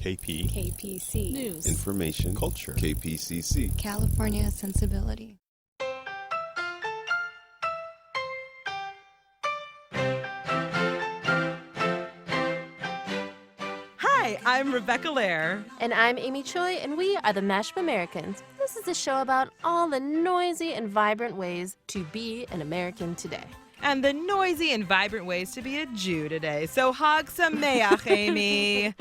KP. KPC. News. Information. Culture. KPCC. California Sensibility. Hi, I'm Rebecca Lehrer. And I'm Amy Choi, and we are the Mashup Americans. This is a show about all the noisy and vibrant ways to be an American today. And the noisy and vibrant ways to be a Jew today. So Hag Sameach, Amy.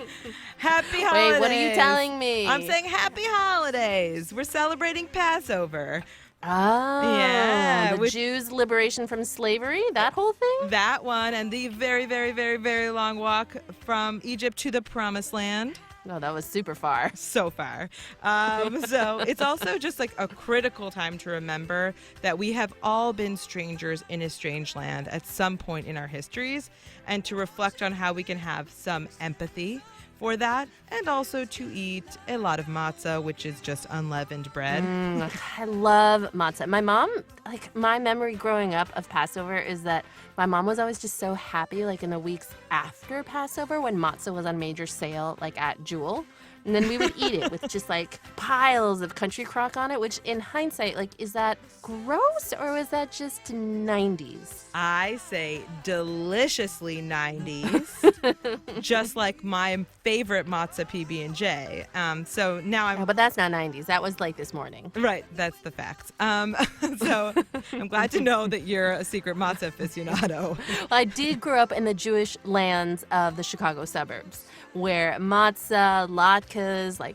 Happy holidays. Wait, what are you telling me? I'm saying happy holidays. We're celebrating Passover. Oh, yeah, the Jews' liberation from slavery, that whole thing? That one, and the very, very, very, very long walk from Egypt to the Promised Land. No, that was super far. So far. So it's also just like a critical time to remember that we have all been strangers in a strange land at some point in our histories, and to reflect on how we can have some empathy for that, and also to eat a lot of matzah, which is just unleavened bread. I love matzah. My mom, my memory growing up of Passover is that my mom was always just so happy, in the weeks after Passover when matzah was on major sale, at Jewel. And then we would eat it with just piles of country crock on it, which in hindsight, is that gross or was that just 90s? I say deliciously 90s, just like my favorite matzah PB&J. So now I'm... Oh, but that's not 90s. That was this morning. Right, that's the facts. So I'm glad to know that you're a secret matzah aficionado. Well, I did grow up in the Jewish lands of the Chicago suburbs, where matzah, latkes,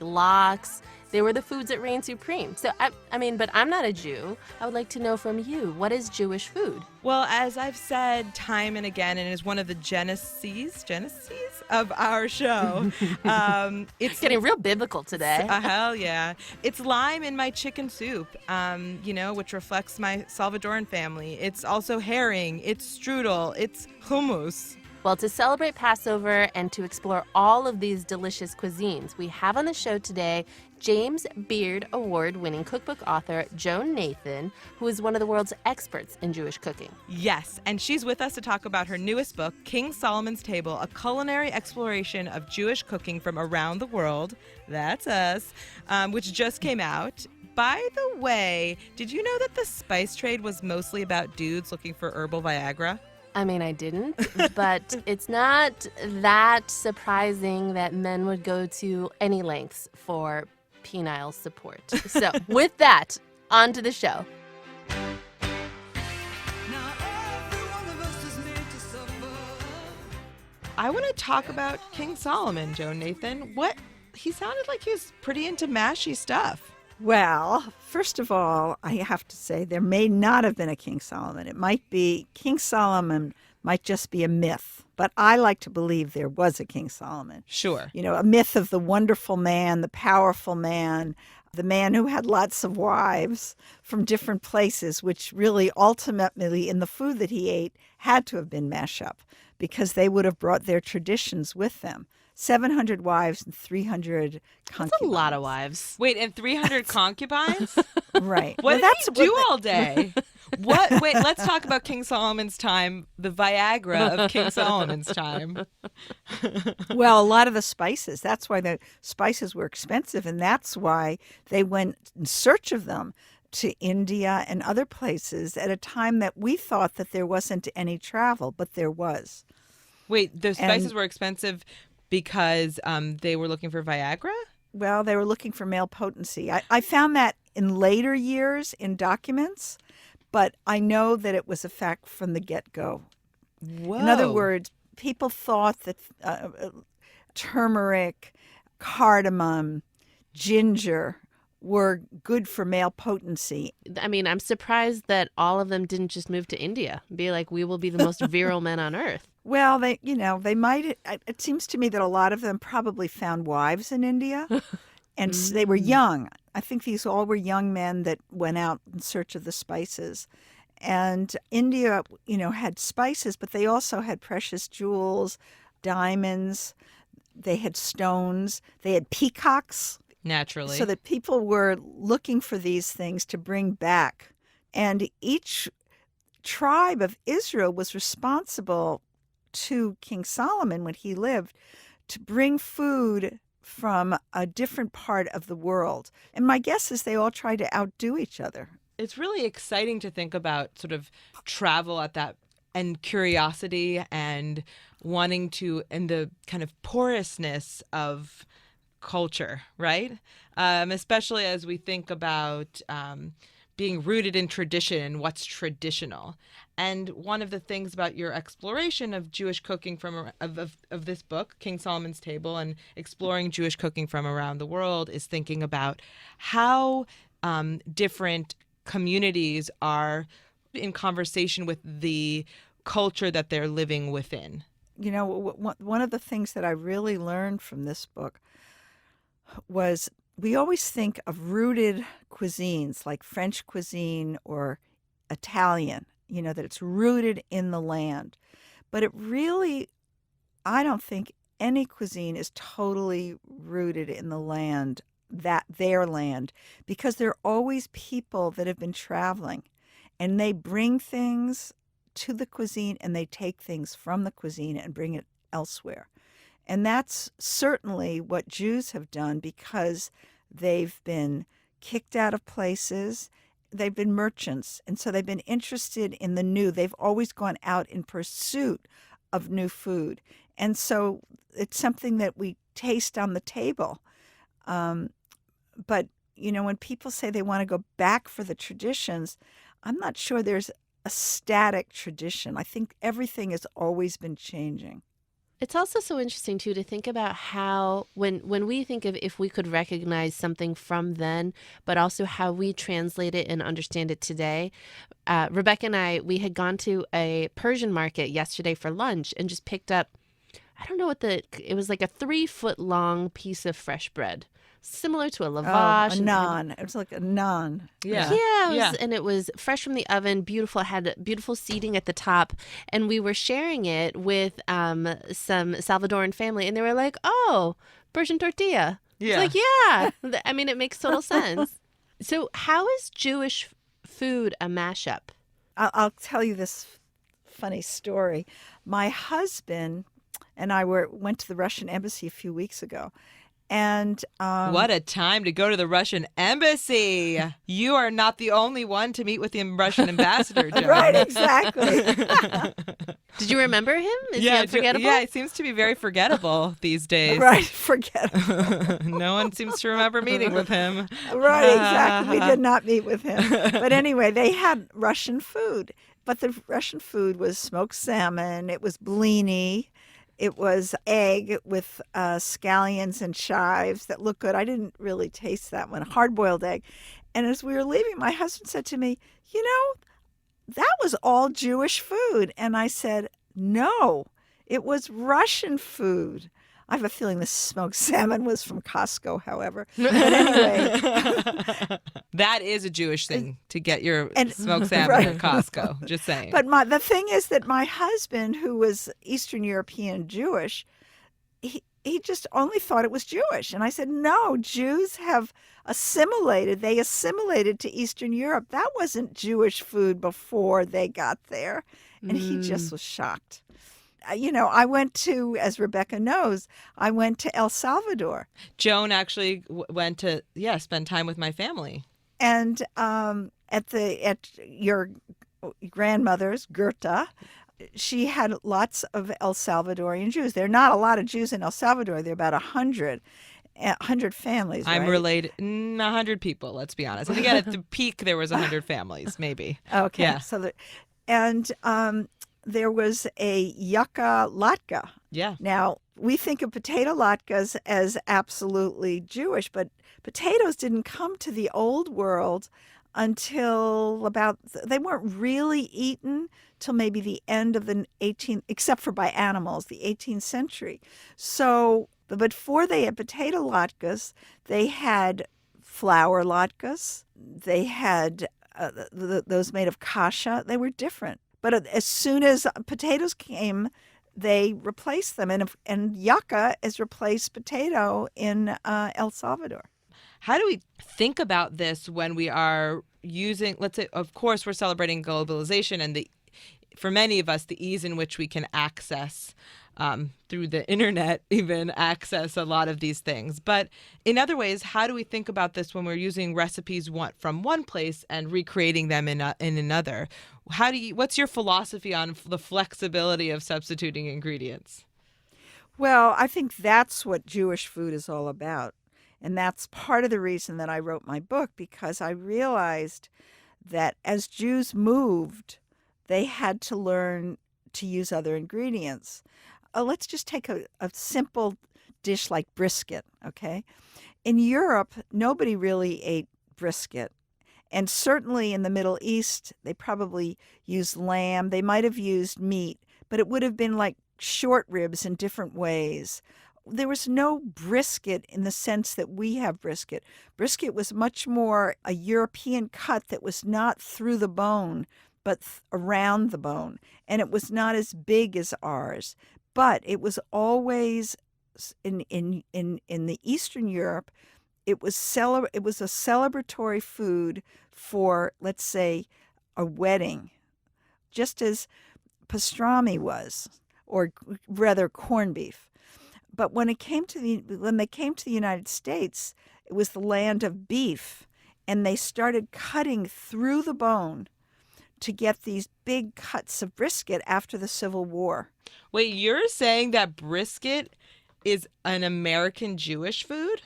lox, they were the foods that reigned supreme. So, but I'm not a Jew. I would like to know from you, what is Jewish food? Well, as I've said time and again, and is one of the geneses of our show, it's getting real biblical today. Hell yeah. It's lime in my chicken soup, which reflects my Salvadoran family. It's also herring, it's strudel, it's hummus. Well, to celebrate Passover and to explore all of these delicious cuisines, we have on the show today James Beard Award-winning cookbook author Joan Nathan, who is one of the world's experts in Jewish cooking. Yes, and she's with us to talk about her newest book, King Solomon's Table, a culinary exploration of Jewish cooking from around the world. That's us, which just came out. By the way, did you know that the spice trade was mostly about dudes looking for herbal viagra? I didn't, but it's not that surprising that men would go to any lengths for penile support. So, with that, on to the show. I want to talk about King Solomon, Joan Nathan. He sounded like he was pretty into mashy stuff. Well, first of all, I have to say there may not have been a King Solomon. It might be King Solomon might just be a myth, but I like to believe there was a King Solomon. Sure. A myth of the wonderful man, the powerful man, the man who had lots of wives from different places, which really ultimately in the food that he ate had to have been Mashup because they would have brought their traditions with them. 700 wives and 300 concubines. That's a lot of wives. Wait, and 300 concubines? Right. What did he do all day? Wait, let's talk about King Solomon's time, the Viagra of King Solomon's time. Well, a lot of the spices. That's why the spices were expensive, and that's why they went in search of them to India and other places at a time that we thought that there wasn't any travel, but there was. Wait, the spices were expensive because they were looking for Viagra? Well, they were looking for male potency. I found that in later years in documents, but I know that it was a fact from the get-go. Whoa. In other words, people thought that turmeric, cardamom, ginger were good for male potency. I'm surprised that all of them didn't just move to India and be like, we will be the most virile men on earth. Well, they might. It seems to me that a lot of them probably found wives in India, and they were young. I think these all were young men that went out in search of the spices. And India, had spices, but they also had precious jewels, diamonds. They had stones. They had peacocks. Naturally. So that people were looking for these things to bring back. And each tribe of Israel was responsible to King Solomon when he lived to bring food from a different part of the world. And my guess is they all try to outdo each other. It's really exciting to think about sort of travel at that and curiosity and wanting to, and the kind of porousness of culture, right? Especially as we think about being rooted in tradition and what's traditional. And one of the things about your exploration of Jewish cooking of this book, King Solomon's Table, and exploring Jewish cooking from around the world is thinking about how different communities are in conversation with the culture that they're living within. You know, one of the things that I really learned from this book was we always think of rooted cuisines like French cuisine or Italian, you know, that it's rooted in the land. But it really, I don't think any cuisine is totally rooted in the land, their land, because there are always people that have been traveling and they bring things to the cuisine and they take things from the cuisine and bring it elsewhere. And that's certainly what Jews have done because they've been kicked out of places. They've been merchants. And so they've been interested in the new. They've always gone out in pursuit of new food. And so it's something that we taste on the table. But, you know, when people say they want to go back for the traditions, I'm not sure there's a static tradition. I think everything has always been changing. It's also so interesting, too, to think about how when we think of if we could recognize something from then, but also how we translate it and understand it today. Rebecca and I, we had gone to a Persian market yesterday for lunch and just picked up, I don't know it was like a 3-foot long piece of fresh bread. Similar to a lavash. A naan. It was like a naan. Yeah. Yeah, and it was fresh from the oven, beautiful, had beautiful seating at the top. And we were sharing it with some Salvadoran family, and they were like, oh, Persian tortilla. Yeah. It's like, yeah. I mean, it makes total sense. So how is Jewish food a mashup? I'll tell you this funny story. My husband and I went to the Russian embassy a few weeks ago. And what a time to go to the Russian embassy. You are not the only one to meet with the Russian ambassador, Joan. Right, exactly. Did you remember him? Is he unforgettable? Yeah, it seems to be very forgettable these days. Right, forgettable. No one seems to remember meeting with him. Right, exactly. We did not meet with him. But anyway, they had Russian food. But the Russian food was smoked salmon. It was blini. It was egg with scallions and chives that looked good. I didn't really taste that one, hard-boiled egg. And as we were leaving, my husband said to me, you know, that was all Jewish food. And I said, no, it was Russian food. I have a feeling the smoked salmon was from Costco, however. But anyway. That is a Jewish thing, to get your smoked salmon at Costco. Just saying. But the thing is that my husband, who was Eastern European Jewish, he just only thought it was Jewish. And I said, no, Jews have assimilated. They assimilated to Eastern Europe. That wasn't Jewish food before they got there. And he just was shocked. You know, I went to, as Rebecca knows, I went to El Salvador. Joan actually went to, spend time with my family. And at your grandmother's, Goethe, she had lots of El Salvadorian Jews. There are not a lot of Jews in El Salvador. There are about 100 families, right? I'm related, 100 people, let's be honest. I think at the peak there was 100 families, maybe. Okay. Yeah. So there was a yucca latke. Yeah. Now, we think of potato latkes as absolutely Jewish, but potatoes didn't come to the old world until they weren't really eaten till maybe the end of the 18th, except for by animals, the 18th century. So, but before they had potato latkes, they had flour latkes. They had those made of kasha. They were different. But as soon as potatoes came, they replaced them. And yucca has replaced potato in El Salvador. How do we think about this when we are using, let's say, of course, we're celebrating globalization and for many of us, the ease in which we can access through the internet even access a lot of these things. But in other ways, how do we think about this when we're using recipes from one place and recreating them in another? What's your philosophy on the flexibility of substituting ingredients? Well, I think that's what Jewish food is all about. And that's part of the reason that I wrote my book, because I realized that as Jews moved, they had to learn to use other ingredients. Let's just take a simple dish like brisket, okay? In Europe, nobody really ate brisket. And certainly in the Middle East, they probably used lamb. They might have used meat, but it would have been like short ribs in different ways. There was no brisket in the sense that we have brisket. Brisket was much more a European cut that was not through the bone, but around the bone. And it was not as big as ours. But it was always in the Eastern Europe, it was a celebratory food for, let's say, a wedding, just as pastrami was, or rather corned beef. But when they came to the United States, it was the land of beef, and they started cutting through the bone to get these big cuts of brisket after the Civil War. Wait, you're saying that brisket is an American Jewish food?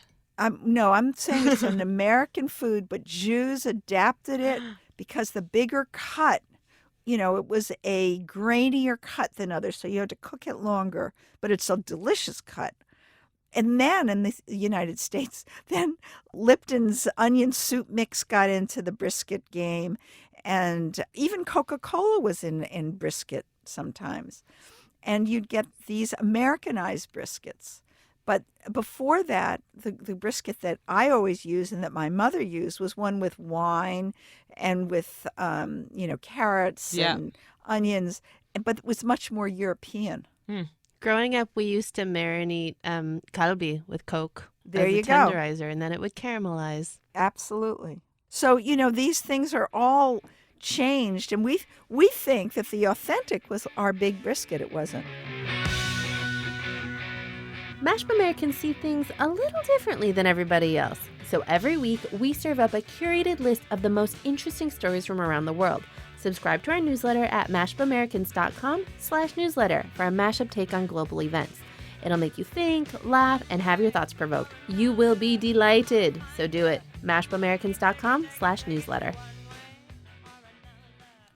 No, I'm saying it's an American food, but Jews adapted it because the bigger cut, it was a grainier cut than others, so you had to cook it longer, but it's a delicious cut. And then in the United States, then Lipton's onion soup mix got into the brisket game, and even Coca-Cola was in brisket sometimes. And you'd get these Americanized briskets. But before that, the brisket that I always used and that my mother used was one with wine and with, carrots and onions, but it was much more European. Growing up, we used to marinate kalbi with Coke There as you a go. tenderizer, and then it would caramelize. Absolutely. So, these things are all changed, and we think that the authentic was our big brisket. It wasn't. Mashup Americans see things a little differently than everybody else. So every week, we serve up a curated list of the most interesting stories from around the world. Subscribe to our newsletter at mashupamericans.com/newsletter for a mashup take on global events. It'll make you think, laugh, and have your thoughts provoked. You will be delighted. So do it. mashupamericans.com/newsletter.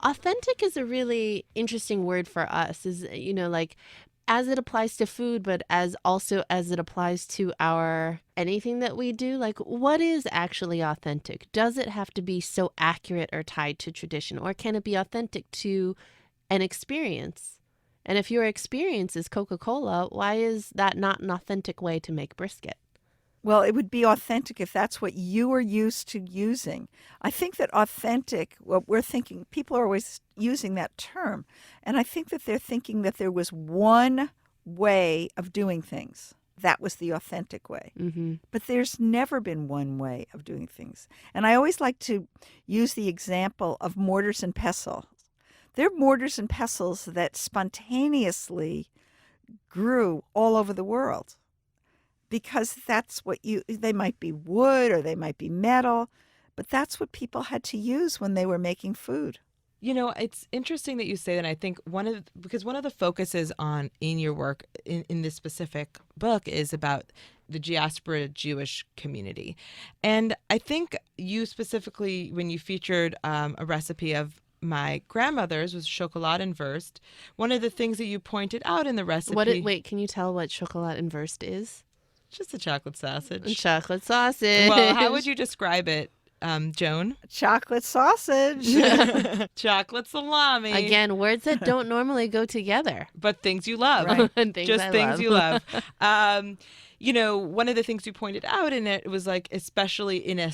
Authentic is a really interesting word for us, as it applies to food, but as it applies to anything that we do. Like, what is actually authentic? Does it have to be so accurate or tied to tradition, or can it be authentic to an experience? And if your experience is Coca-Cola, why is that not an authentic way to make brisket? Well, it would be authentic if that's what you are used to using. I think that authentic, we're thinking, people are always using that term. And I think that they're thinking that there was one way of doing things. That was the authentic way. Mm-hmm. But there's never been one way of doing things. And I always like to use the example of mortars and pestles. They're mortars and pestles that spontaneously grew all over the world. Because that's what they might be wood or they might be metal, but that's what people had to use when they were making food. It's interesting that you say that. I think because one of the focuses in your work in this specific book is about the diaspora Jewish community. And I think you specifically, when you featured a recipe of my grandmother's was chocolate and wurst, one of the things that you pointed out in the recipe. Wait, can you tell what chocolate and wurst is? Just a chocolate sausage. Chocolate sausage. Well, how would you describe it, Joan? Chocolate sausage. Chocolate salami. Again, words that don't normally go together. But things you love. Right. Things Just I things love. you love. One of the things you pointed out in it was like, especially in a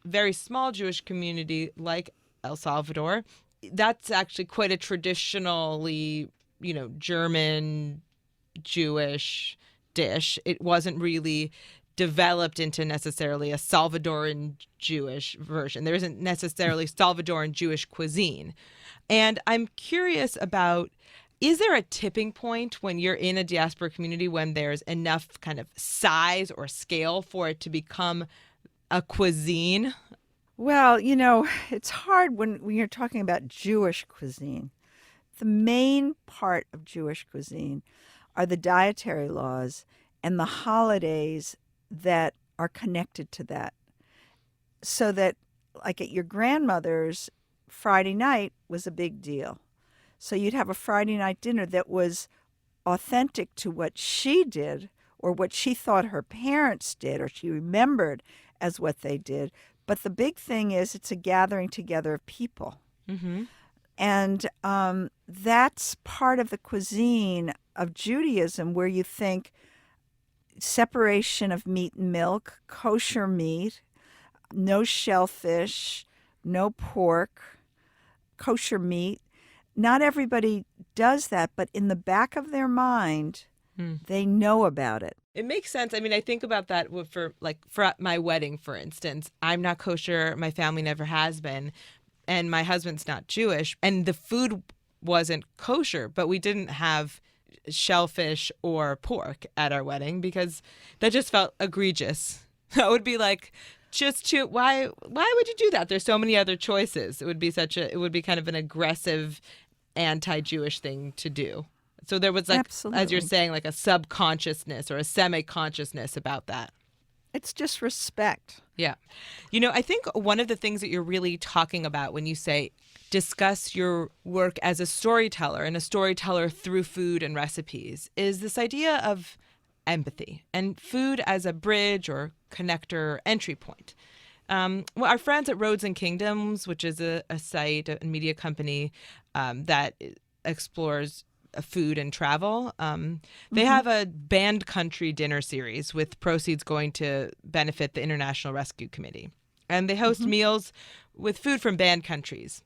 very small Jewish community like El Salvador, that's actually quite a traditionally, German Jewish dish. It wasn't really developed into necessarily a Salvadoran Jewish version. There isn't necessarily Salvadoran Jewish cuisine. And I'm curious about Is there a tipping point when you're in a diaspora community when there's enough kind of size or scale for it to become a cuisine? Well, it's hard when you're talking about Jewish cuisine. The main part of Jewish cuisine are the dietary laws and the holidays that are connected to that. So that, like at your grandmother's, Friday night was a big deal. So you'd have a Friday night dinner that was authentic to what she did or what she thought her parents did or she remembered as what they did. But the big thing is it's a gathering together of people. Mm-hmm. And that's part of the cuisine of Judaism where you think separation of meat and milk, kosher meat, no shellfish, no pork, kosher meat. Not everybody does that, but in the back of their mind, they know about it. It makes sense. I mean, I think about that for my wedding, for instance. I'm not kosher. My family never has been. And my husband's not Jewish. And the food wasn't kosher, but we didn't have shellfish or pork at our wedding because that just felt egregious. That would be like, why would you do that? There's so many other choices. It would be kind of an aggressive anti-Jewish thing to do. So there was Absolutely. As you're saying, like a subconsciousness or a semi-consciousness about that. It's just respect. Yeah. I think one of the things that you're really talking about when you say discuss your work as a storyteller and a storyteller through food and recipes is this idea of empathy and food as a bridge or connector entry point. Our friends at Roads and Kingdoms, which is a site, a media company that explores food and travel, they have a banned country dinner series with proceeds going to benefit the International Rescue Committee. And they host meals with food from banned countries.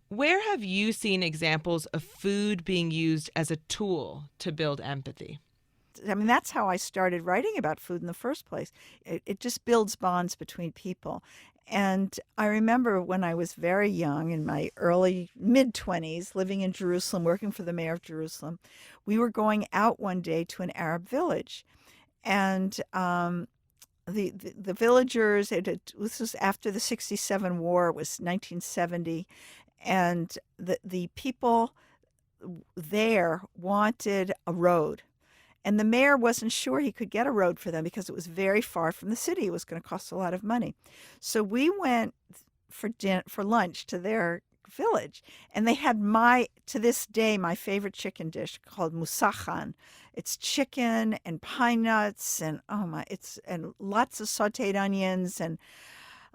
Where have you seen examples of food being used as a tool to build empathy? I mean, that's how I started writing about food in the first place. It just builds bonds between people. And I remember when I was very young, in my early mid-20s, living in Jerusalem, working for the mayor of Jerusalem, we were going out one day to an Arab village. And the villagers, this was after the 67 war, it was 1970, and the people there wanted a road. And the mayor wasn't sure he could get a road for them because it was very far from the city. It was going to cost a lot of money. So we went for lunch to their village, and they had to this day, my favorite chicken dish called musachan. It's chicken and pine nuts and and lots of sautéed onions and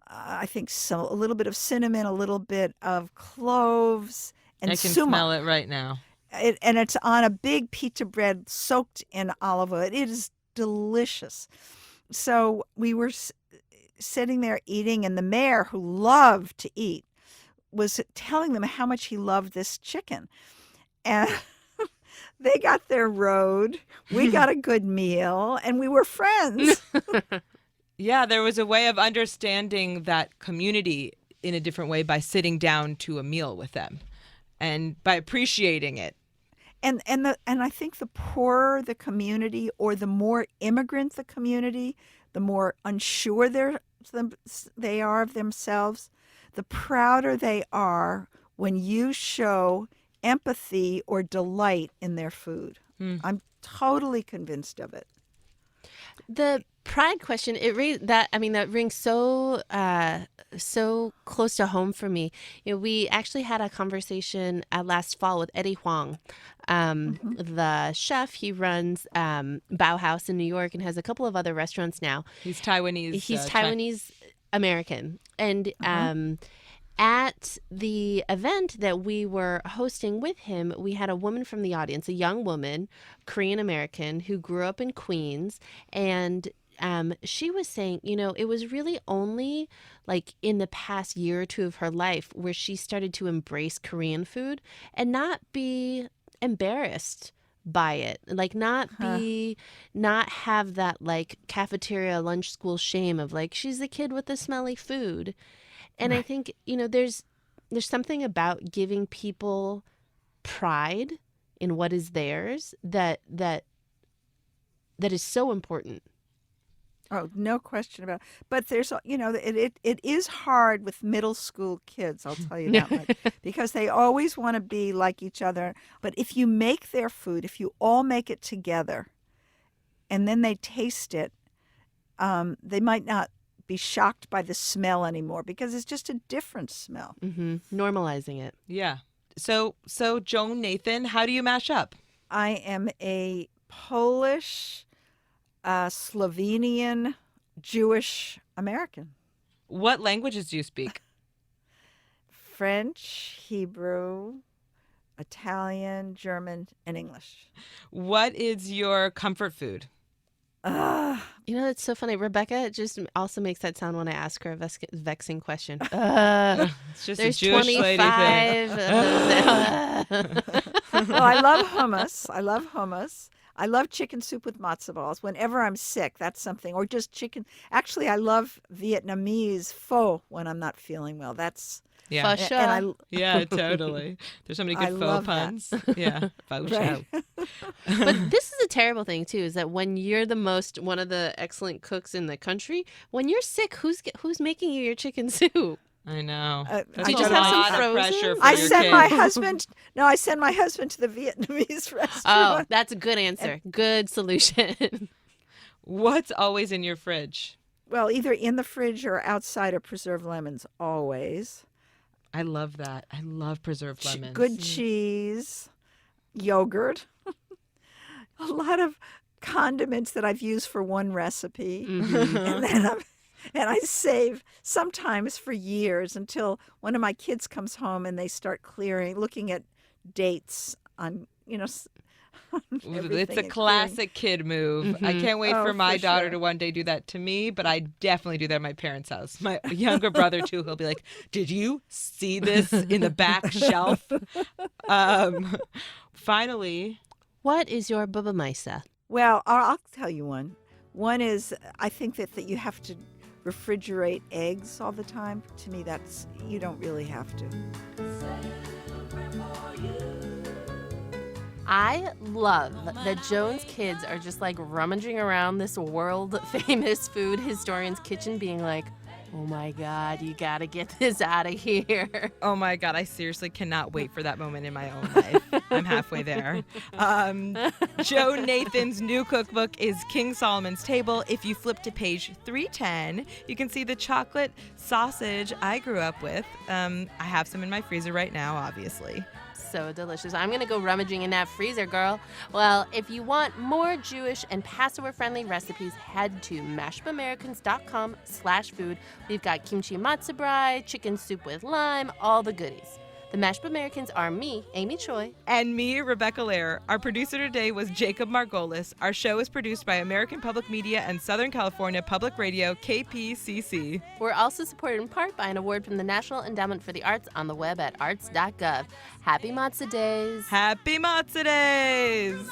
I think a little bit of cinnamon, a little bit of cloves and I can suma. smell it right now. And it's on a big pita bread soaked in olive oil. It is delicious. So we were sitting there eating, and the mayor, who loved to eat, was telling them how much he loved this chicken. And they got their road. We got a good meal, and we were friends. Yeah, there was a way of understanding that community in a different way by sitting down to a meal with them and by appreciating it. And I think the poorer the community, or the more immigrant the community, the more unsure they are of themselves, the prouder they are when you show empathy or delight in their food. I'm totally convinced of it. The pride question, that rings so close to home for me. We actually had a conversation last fall with Eddie Huang, the chef. He runs Bauhaus in New York and has a couple of other restaurants now. He's Taiwanese. He's Taiwanese American. And at the event that we were hosting with him, we had a woman from the audience, a young woman, Korean American, who grew up in Queens. And she was saying, it was really only like in the past year or two of her life where she started to embrace Korean food and not be embarrassed by it, like not have that like cafeteria lunch school shame of like, she's the kid with the smelly food. And I think, there's something about giving people pride in what is theirs that is so important. Oh, no question about it. But there's, it is hard with middle school kids, I'll tell you that much, because they always want to be like each other. But if you make their food, if you all make it together, and then they taste it, they might not be shocked by the smell anymore because it's just a different smell. Mm-hmm. Normalizing it. Yeah. So Joan Nathan, how do you mash up? I am a Polish, Slovenian, Jewish American. What languages do you speak? French, Hebrew, Italian, German, and English. What is your comfort food? You know, it's so funny. Rebecca just also makes that sound when I ask her a vexing question. It's just There's a Jewish lady 25 thing. of those. Well, I love hummus. I love chicken soup with matzo balls. Whenever I'm sick, that's something. Or just chicken. Actually, I love Vietnamese pho when I'm not feeling well. That's Yeah. For sure. and Yeah, totally. There's so many I good love faux that. puns. Yeah. Faux Right. show. But this is a terrible thing too, is that when you're one of the excellent cooks in the country, when you're sick, who's making you your chicken soup? I know. Do That's you a just have some lot of frozen? pressure for I your send kid. my husband. No, I send my husband to the Vietnamese Oh, restaurant. that's a good answer. Good solution. What's always in your fridge? Well, either in the fridge or outside are preserved lemons. Always. I love that. I love preserved lemons. Good cheese, yogurt, a lot of condiments that I've used for one recipe, and I save sometimes for years until one of my kids comes home and they start looking at dates on It's everything a and classic kid move. I can't wait Oh, for my for daughter sure. to one day do that to me, but I definitely do that at my parents' house. My younger brother, too, he'll be like, did you see this in the back shelf? Finally, What is your baba maisa? Well, I'll tell you one. One is I think that you have to refrigerate eggs all the time. To me, you don't really have to. I love that Joan's kids are just like rummaging around this world famous food historian's kitchen being like, oh my God, you gotta get this out of here. oh my God, I seriously cannot wait for that moment in my own life. I'm halfway there. Joan Nathan's new cookbook is King Solomon's Table. If you flip to page 310, you can see the chocolate sausage I grew up with. I have some in my freezer right now, obviously. So delicious. I'm going to go rummaging in that freezer, girl. Well, if you want more Jewish and Passover-friendly recipes, head to mashupamericans.com/food. We've got kimchi matzo brie, chicken soup with lime, all the goodies. The Mashup Americans are me, Amy Choi. And me, Rebecca Lehrer. Our producer today was Jacob Margolis. Our show is produced by American Public Media and Southern California Public Radio, KPCC. We're also supported in part by an award from the National Endowment for the Arts on the web at arts.gov. Happy Matzah Days! Happy Matzah Days!